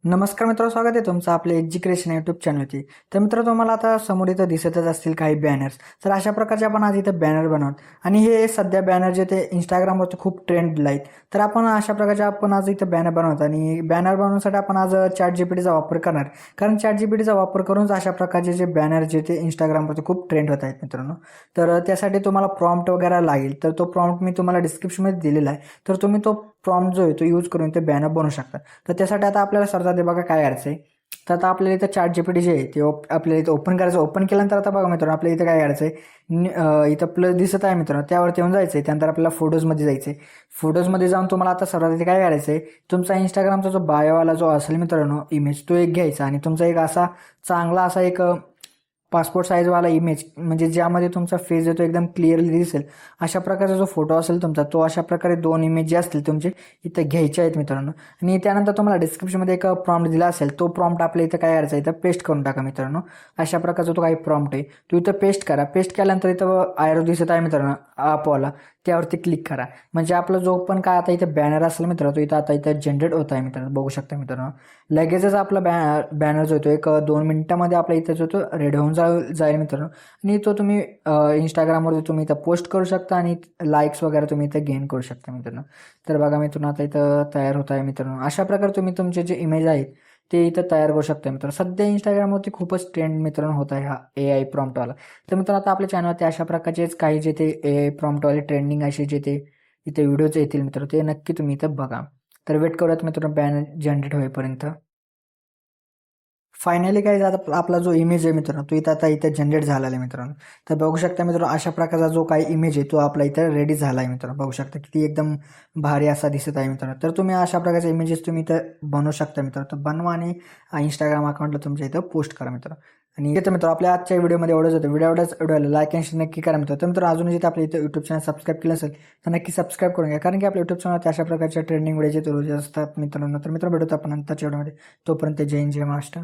नमस्कार मित्रांनो, स्वागत आहे तुमचं आपल्या एज्युकेशन यूट्यूब चॅनलवरती. तर मित्र, तुम्हाला आता समोर इथं दिसतच असतील काही बॅनर्स. तर अशा प्रकारचे आपण आज इथं बॅनर बनवत आणि हे सध्या बॅनर जे ते इंस्टाग्रामवरती खूप ट्रेंडला आहेत. तर आपण अशा प्रकारचे आपण आज इथं बॅनर बनवतो आणि बॅनर बनवण्यासाठी आपण आज ChatGPTचा वापर करणार. कारण ChatGPTचा वापर करूनच अशा प्रकारचे जे बॅनर जे ते इंस्टाग्रामवरती खूप ट्रेंड होत आहेत मित्रांनो. तर त्यासाठी तुम्हाला प्रॉम्प्ट वगैरे लागेल. तर तो प्रॉम्प्ट मी तुम्हाला डिस्क्रिप्शनमध्ये दिलेला आहे. तर तुम्ही तो प्रॉम्प्ट जो आहे तो यूज करून ते बॅनर बनवू शकता. तर त्यासाठी आता आपल्याला सर्वात आधी बघा काय करायचं आहे. तर आता आपल्याला इथं ChatGPT जे आहे ते आपल्याला इथं ओपन करायचं. ओपन केल्यानंतर आता बघा मित्रांनो, आपल्याला इथं काय करायचं आहे, इथं प्लस दिसत आहे मित्रांनो, त्यावरती येऊन जायचं आहे. त्यानंतर आपल्याला फोटोजमध्ये जायचं आहे. फोटोजमध्ये जाऊन तुम्हाला आता सर्वात आधी काय करायचं आहे, तुमचा इंस्टाग्रामचा जो बायोवाला जो असेल मित्रांनो इमेज, तो एक घ्यायचा आणि तुमचा एक असा चांगला असा एक पासपोर्ट साईजवाला इमेज, म्हणजे ज्यामध्ये तुमचा फेस येतो एकदम क्लिअरली दिसेल अशा प्रकारचा जो फोटो असेल तुमचा, तो अशा प्रकारे 2 इमेज जे असतील तुमचे इथं घ्यायचे आहेत मित्रांनो. आणि त्यानंतर तुम्हाला डिस्क्रिप्शनमध्ये एक प्रॉम्प्ट दिला असेल, तो प्रॉम्प्ट आपल्या इथं काय करायचा, इथं पेस्ट करून टाका मित्रांनो. अशा प्रकारचा तो काही प्रॉम्प्ट आहे तो इथं पेस्ट करा. पेस्ट केल्यानंतर इथं आयरो दिसत आहे मित्रांनो आपवाला, त्यावरती क्लिक करा. म्हणजे आपला जो पण काय आता इथं बॅनर असेल मित्रांनो, तो इथं आता इथं जनरेट होत आहे मित्रांनो, बघू शकता मित्रांनो. लगेचच आपला बॅनर जो येतो एक 2 मिनिटामध्ये आपल्या इथं जो तो रेडी होऊन जाईल मित्रांनो. आणि तो तुम्ही इंस्टाग्रामवरती तुम्ही इथं पोस्ट करू शकता आणि लाईक्स वगैरे तुम्ही इथं गेन करू शकता मित्रांनो. तर बघा मित्रांनो, आता इथं तयार होत आहे मित्रांनो. अशा प्रकारे तुम्ही तुमचे जे इमेज आहेत ते इथं तयार करू शकता मित्रांनो. सध्या इंस्टाग्रामवरती खूपच ट्रेंड मित्रांनो होत आहे हा AI प्रॉम्प्टवाला. तर मित्रांनो, आता आपल्या चॅनलवरती अशा प्रकारचेच काही जे ते AI प्रॉम्प्टवाले ट्रेंडिंग असे जे ते इथे व्हिडिओज येतील मित्रांनो, ते नक्की तुम्ही इथं बघा. तर वेट करूयात मित्रांनो बॅनर जनरेट होईपर्यंत. फायनली काय आता आपला जो इमेज आहे मित्रांनो, तो आता इथे जनरेट झालेला आहे मित्रांनो. तर बघू शकता मित्रांनो, अशा प्रकारचा जो काही इमेज आहे तो आपला इथं रेडी झाला आहे मित्रांनो. बघू शकता किती एकदम भारी असा दिसत आहे मित्रांनो. तर तुम्ही अशा प्रकारचे इमेजेस तुम्ही इथं बनवू शकता मित्रांनो. तर बनवा आणि इंस्टाग्राम अकाउंटला तुमच्या इथं पोस्ट करा मित्रांनो. आणि येतं मित्र, आपल्या आजच्या व्हिडिओमध्ये एवढंच होतं. व्हिडिओला लाईक आणि शेअर नक्की करा मित्रांनो. तर मित्रांनो, अजून जिथे आपल्या इथं यूट्यूब चॅनल सबस्क्राईब केलं असेल तर नक्की सबस्क्राईब करून घ्या. कारण की आपल्या यूट्यूब चॅनल अशा प्रकारच्या ट्रेंडिंग व्हिडिओचे रोज असतात मित्रांनो. तर मित्रांनो, भेटतो आपण नंतरच्या व्हिडिओमध्ये. तोपर्यंत जय हिंद, जय महाराष्ट्र.